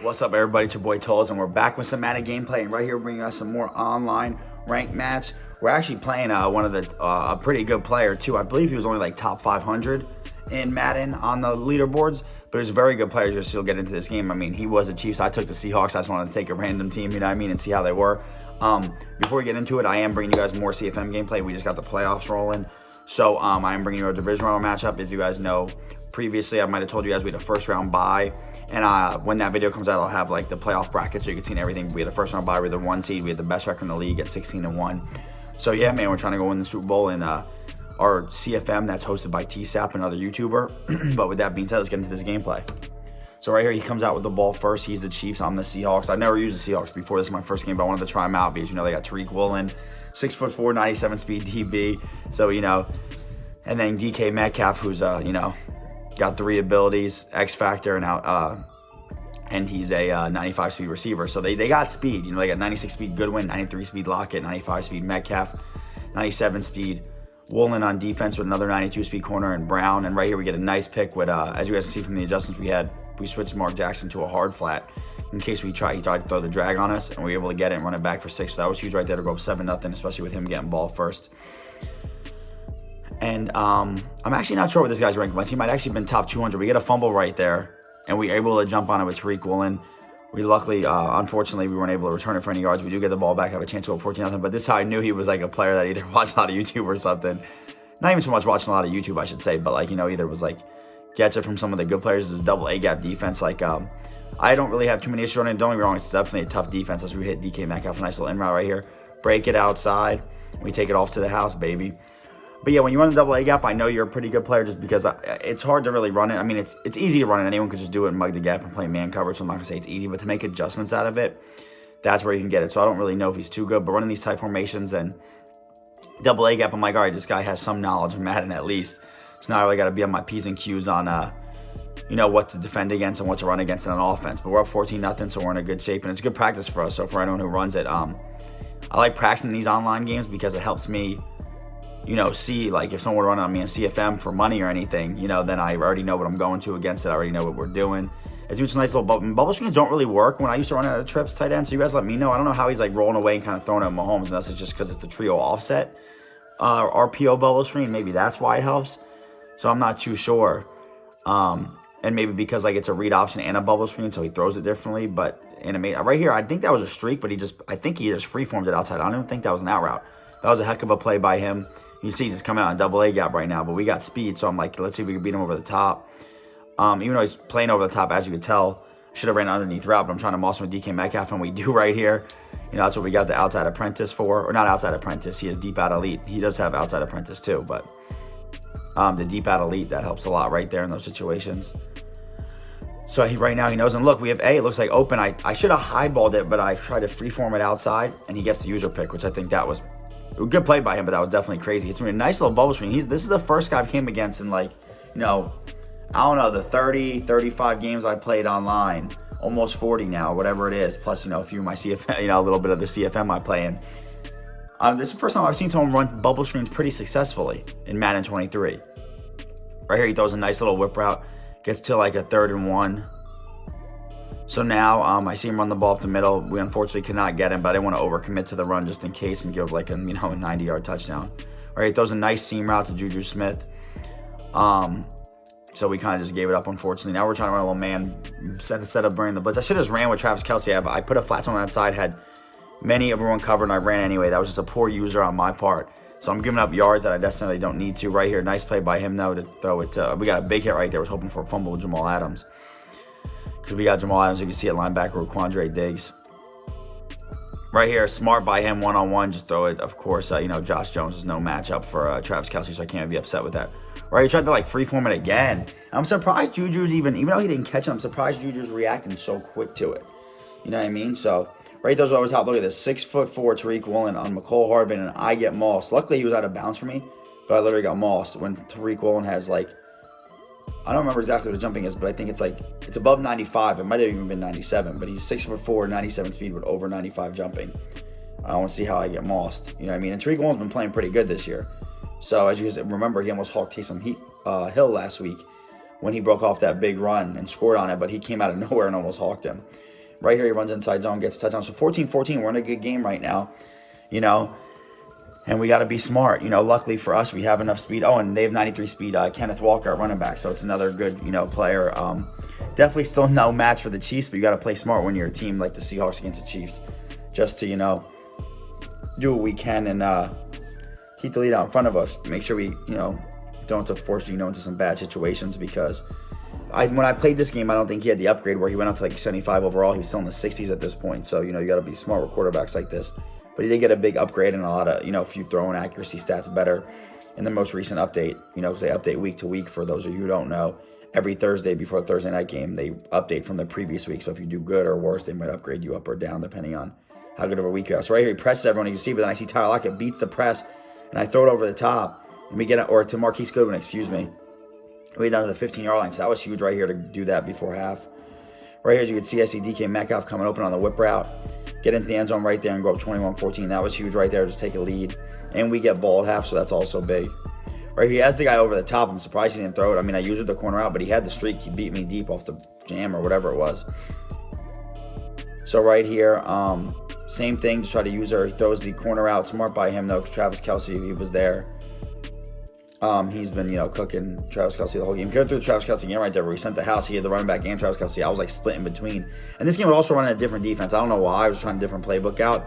What's up, everybody? It's your boy Tolls, and we're back with some Madden gameplay. And right here, bringing us some more online ranked match. We're actually playing one of the a pretty good player too. I believe he was only like top 500 in Madden on the leaderboards, but he's a very good player. Just he'll get into this game. I mean, he was a Chiefs. I took the Seahawks. I just wanted to take a random team, you know what I mean, and see how they were. Before we get into it, I am bringing you guys more CFM gameplay. We just got the playoffs rolling, so I am bringing you a division round matchup. As you guys know, previously I might have told you guys we had a first round bye. And when that video comes out, I'll have like the playoff bracket so you can see everything. We had the first round bye, we had the 1 seed, we had the best record in the league at 16-1. So yeah, man, we're trying to go win the Super Bowl in our CFM that's hosted by TSAP, another YouTuber. But with that being said, let's get into this gameplay. So right here, he comes out with the ball first. He's the Chiefs, I'm the Seahawks. I've never used the Seahawks before. This is my first game, but I wanted to try them out because, you know, they got Tariq Woolen, 6'4", 97 speed DB. So, you know, and then DK Metcalf, who's, you know, got 3 abilities, X Factor, and he's a 95 speed receiver. So they got speed. You know, they got 96 speed Goodwin, 93 speed Lockett, 95 speed Metcalf, 97 speed Woolen on defense with another 92 speed corner and Brown. And right here we get a nice pick with, as you guys can see from the adjustments we switched Mark Jackson to a hard flat in case he tried to throw the drag on us, and we were able to get it and run it back for 6. So that was huge right there to go up 7-0, especially with him getting ball first. And I'm actually not sure what this guy's ranked. My team might actually been top 200. We get a fumble right there, and we were able to jump on it with Tariq Woolen. We luckily, unfortunately, we weren't able to return it for any yards. We do get the ball back, have a chance to go 14-0. But this is how I knew he was like a player that either watched a lot of YouTube or something. Not even so much watching a lot of YouTube, I should say, but like, you know, either was like gets it from some of the good players. This double A gap defense. Like, I don't really have too many issues on it. Don't get me wrong, it's definitely a tough defense as we hit DK Metcalf. A nice little in route right here. Break it outside. We take it off to the house, baby. But yeah, when you run the double A gap, I know you're a pretty good player just because it's hard to really run it. I mean, it's easy to run it. Anyone could just do it and mug the gap and play man coverage. So I'm not going to say it's easy, but to make adjustments out of it, that's where you can get it. So I don't really know if he's too good. But running these tight formations and double A gap, I'm like, all right, this guy has some knowledge of Madden at least. So now I really got to be on my P's and Q's on, you know, what to defend against and what to run against in an offense. But we're up 14-0, so we're in a good shape. And it's good practice for us. So for anyone who runs it, I like practicing these online games because it helps me, you know, see, like, if someone were running on me in CFM for money or anything, you know, then I already know what I'm going to against it. I already know what we're doing. It's a nice little bubble screens don't really work when I used to run out of trips tight end. So you guys let me know. I don't know how he's like rolling away and kind of throwing at Mahomes, unless it's just because it's the trio offset RPO bubble screen. Maybe that's why it helps. So I'm not too sure. And maybe because like it's a read option and a bubble screen, so he throws it differently. But right here, I think that was a streak, but I think he just freeformed it outside. I don't even think that was an out route. That was a heck of a play by him. You see he's coming out on double A gap right now, but we got speed, so I'm like, let's see if we can beat him over the top. Even though he's playing over the top, as you can tell, should have ran underneath route, but I'm trying to moss him with DK Metcalf, and we do right here. You know, that's what we got the outside apprentice for, or not outside apprentice. He is deep out elite. He does have outside apprentice too, but the deep out elite, that helps a lot right there in those situations. So right now he knows, and look, we have A. It looks like open. I should have highballed it, but I tried to freeform it outside, and he gets the user pick, which I think that was a good play by him, but that was definitely crazy. It's a nice little bubble screen. This is the first guy I came against in, like, you know, I don't know, the 30, 35 games I played online, almost 40 now, whatever it is, plus, you know, a few of my CFM, you know, a little bit of the CFM I play in. This is the first time I've seen someone run bubble screens pretty successfully in Madden 23. Right here, he throws a nice little whip route, gets to like a 3rd and 1. So now I see him run the ball up the middle. We unfortunately could not get him, but I didn't want to overcommit to the run just in case and give like a, you know, a 90-yard touchdown. All right, he throws a nice seam route to Juju Smith. So we kind of just gave it up, unfortunately. Now we're trying to run a little man instead of bringing the blitz. I should have just ran with Travis Kelce. I put a flat zone on that side, had everyone covered, and I ran anyway. That was just a poor user on my part. So I'm giving up yards that I necessarily don't need to. Right here, nice play by him, though, to throw it to. We got a big hit right there. I was hoping for a fumble with Jamal Adams. Because we got Jamal Adams, you can see at linebacker with Quandre Diggs. Right here, smart by him, one-on-one, just throw it. Of course, you know, Josh Jones is no matchup for Travis Kelce, so I can't be upset with that. Right, he tried to, like, freeform it again. I'm surprised Juju's even though he didn't catch it, I'm surprised Juju's reacting so quick to it. You know what I mean? So, right, those over top. Look at this, 6'4" Tariq Woolen on McCole Hardman, and I get mossed. Luckily, he was out of bounds for me, but I literally got mossed when Tariq Woolen has, like, I don't remember exactly what the jumping is, but I think it's above 95. It might have even been 97, but he's 6'4", 97 speed with over 95 jumping. I want to see how I get mossed. You know what I mean? And Tariq Woolen's been playing pretty good this year. So as you guys remember, he almost hawked Taysom Hill last week when he broke off that big run and scored on it, but he came out of nowhere and almost hawked him. Right here, he runs inside zone, gets a touchdown. So 14-14, we're in a good game right now, and we got to be smart. Luckily for us, we have enough speed. Oh, and they have 93 speed, Kenneth Walker at running back. So it's another good, player. Definitely still no match for the Chiefs, but you got to play smart when you're a team like the Seahawks against the Chiefs. Just to, do what we can and keep the lead out in front of us. Make sure we, don't have to force into some bad situations, because when I played this game, I don't think he had the upgrade where he went up to like 75 overall. He was still in the 60s at this point. So, you got to be smart with quarterbacks like this. But he did get a big upgrade and a lot of, a few throwing accuracy stats better in the most recent update, because they update week to week. For those of you who don't know, every Thursday before the Thursday night game, they update from the previous week. So if you do good or worse, they might upgrade you up or down depending on how good of a week you have. So right here, he presses everyone, you can see, but then I see Tyler Lockett beats the press, and I throw it over the top. And we get it, or to Marquise Goodwin, excuse me. We get down to the 15-yard line, so that was huge right here to do that before half. Right here, as you can see, I see DK Metcalf coming open on the whip route. Get into the end zone right there and go up 21-14. That was huge right there, just take a lead. And we get ball at half, so that's also big. Right here, he has the guy over the top. I'm surprised he didn't throw it. I mean, I used the corner out, but he had the streak. He beat me deep off the jam or whatever it was. So right here, same thing, just try to use her. He throws the corner out. Smart by him, though, because Travis Kelce, he was there. He's been, cooking Travis Kelce the whole game. Go through the Travis Kelce game right there where he sent the house. He had the running back and Travis Kelce. I was like split in between. And this game was also running a different defense. I don't know why. I was trying a different playbook out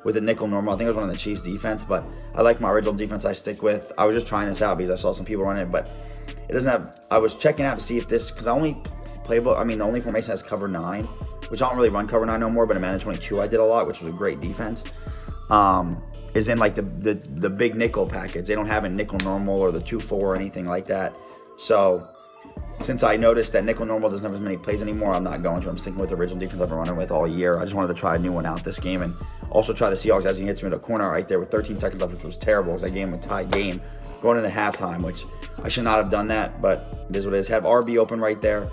with a nickel normal. I think I was running the Chiefs defense, but I like my original defense I stick with. I was just trying this out because I saw some people running it, but it doesn't have, I was checking out to see if this, because the only formation has cover 9, which I don't really run cover 9 no more, but in Madden 22 I did a lot, which was a great defense. Is in like the big nickel package. They don't have a nickel normal or the 2-4 or anything like that. So since I noticed that nickel normal doesn't have as many plays anymore, I'm not going to. I'm sticking with the original defense I've been running with all year. I just wanted to try a new one out this game and also try the Seahawks as he hits me in the corner right there with 13 seconds left, which was terrible because that game was a tied game going into halftime, which I should not have done that, but it is what it is. Have RB open right there.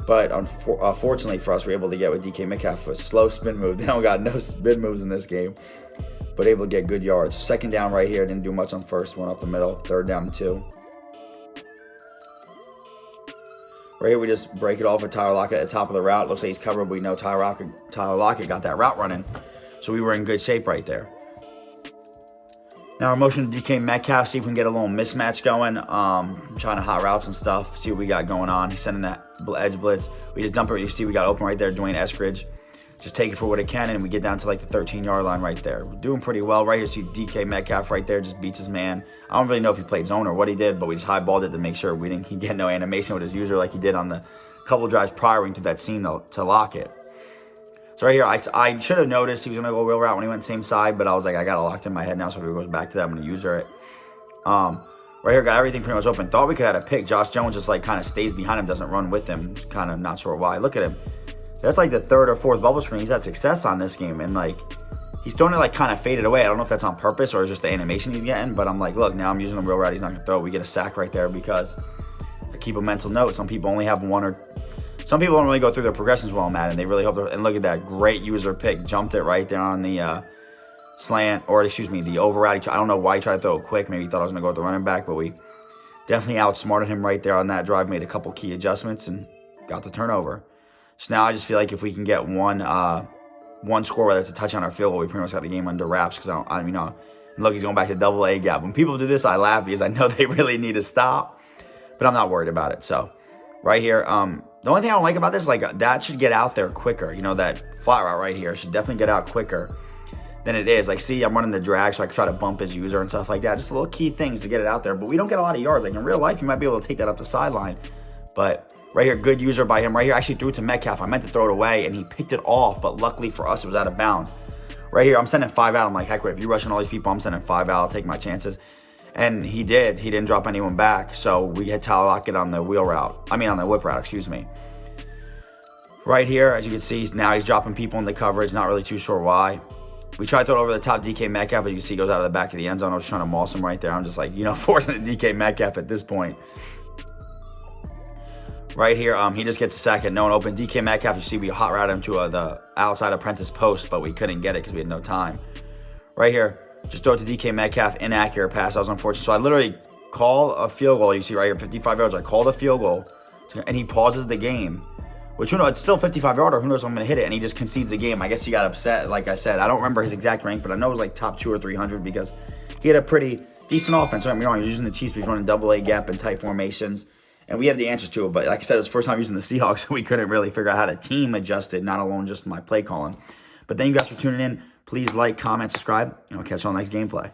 But unfortunately for us, we're able to get with DK Metcalf a slow spin move. They don't got no spin moves in this game, but able to get good yards. Second down right here, didn't do much on first one up the middle. Third down 2. Right here, we just break it off with Tyler Lockett at the top of the route. Looks like he's covered, but we know Tyler Lockett got that route running, so we were in good shape right there. Now we're motioning to DK Metcalf, see if we can get a little mismatch going. Trying to hot route some stuff, see what we got going on. He's sending that edge blitz. We just dump it. You see we got open right there, Dwayne Eskridge. Just take it for what it can, and we get down to like the 13-yard line right there. We're doing pretty well. Right here, see DK Metcalf right there, just beats his man. I don't really know if he played zone or what he did, but we just high-balled it to make sure we didn't get no animation with his user like he did on the couple drives prior into that seam to lock it. So right here, I should have noticed he was going to go wheel route when he went same side, but I was like, I got it locked in my head now, so if he goes back to that, I'm going to user it. Right here, got everything pretty much open. Thought we could have had a pick. Josh Jones just like kind of stays behind him, doesn't run with him. Just kind of not sure why. Look at him. That's like the 3rd or 4th bubble screen he's had success on this game, and like he's throwing it like kind of faded away. I don't know if that's on purpose or just the animation he's getting, but I'm like, look, now I'm using a wheel route. He's not going to throw. We get a sack right there because I keep a mental note. Some people only have one, or some people don't really go through their progressions well, Madden. They really hope. And look at that great user pick. Jumped it right there on the slant, or excuse me, the over route. I don't know why he tried to throw it quick. Maybe he thought I was going to go with the running back, but we definitely outsmarted him right there on that drive. Made a couple key adjustments and got the turnover. So now I just feel like if we can get one score, whether it's a touchdown or field goal, we pretty much got the game under wraps. Because look, he's going back to double A gap. When people do this, I laugh because I know they really need to stop, but I'm not worried about it. So right here, the only thing I don't like about this is like that should get out there quicker. That flat route right here should definitely get out quicker than it is. Like, see, I'm running the drag, so I can try to bump his user and stuff like that. Just little key things to get it out there. But we don't get a lot of yards. Like in real life, you might be able to take that up the sideline, but right here, good user by him. Right here, I actually threw it to Metcalf. I meant to throw it away, and he picked it off, but luckily for us, it was out of bounds. Right here, I'm sending 5 out. I'm like, heck, if you're rushing all these people, I'm sending 5 out. I'll take my chances. And he did. He didn't drop anyone back, so we had Tyler Lockett on the wheel route. on the whip route, excuse me. Right here, as you can see, now he's dropping people in the coverage. Not really too sure why. We tried to throw it over the top DK Metcalf, but you can see he goes out of the back of the end zone. I was trying to moss him right there. I'm just like, forcing the DK Metcalf at this point. Right here, he just gets a sack and no one open. DK Metcalf, you see we hot route him to the outside apprentice post, but we couldn't get it because we had no time. Right here, just throw it to DK Metcalf, inaccurate pass. That was unfortunate. So I literally call a field goal. You see right here, 55 yards. I called a field goal, and he pauses the game which, who knows, it's still 55-yarder. Who knows if I'm going to hit it, and he just concedes the game. I guess he got upset, like I said. I don't remember his exact rank, but I know it was like top 200 or 300 because he had a pretty decent offense. Don't get me wrong, he was using the Chiefs, he's running double A gap and tight formations, and we have the answers to it. But like I said, it was the first time using the Seahawks, so we couldn't really figure out how the team adjusted, not alone just my play calling. But thank you guys for tuning in. Please like, comment, subscribe, and I'll catch you on the next gameplay.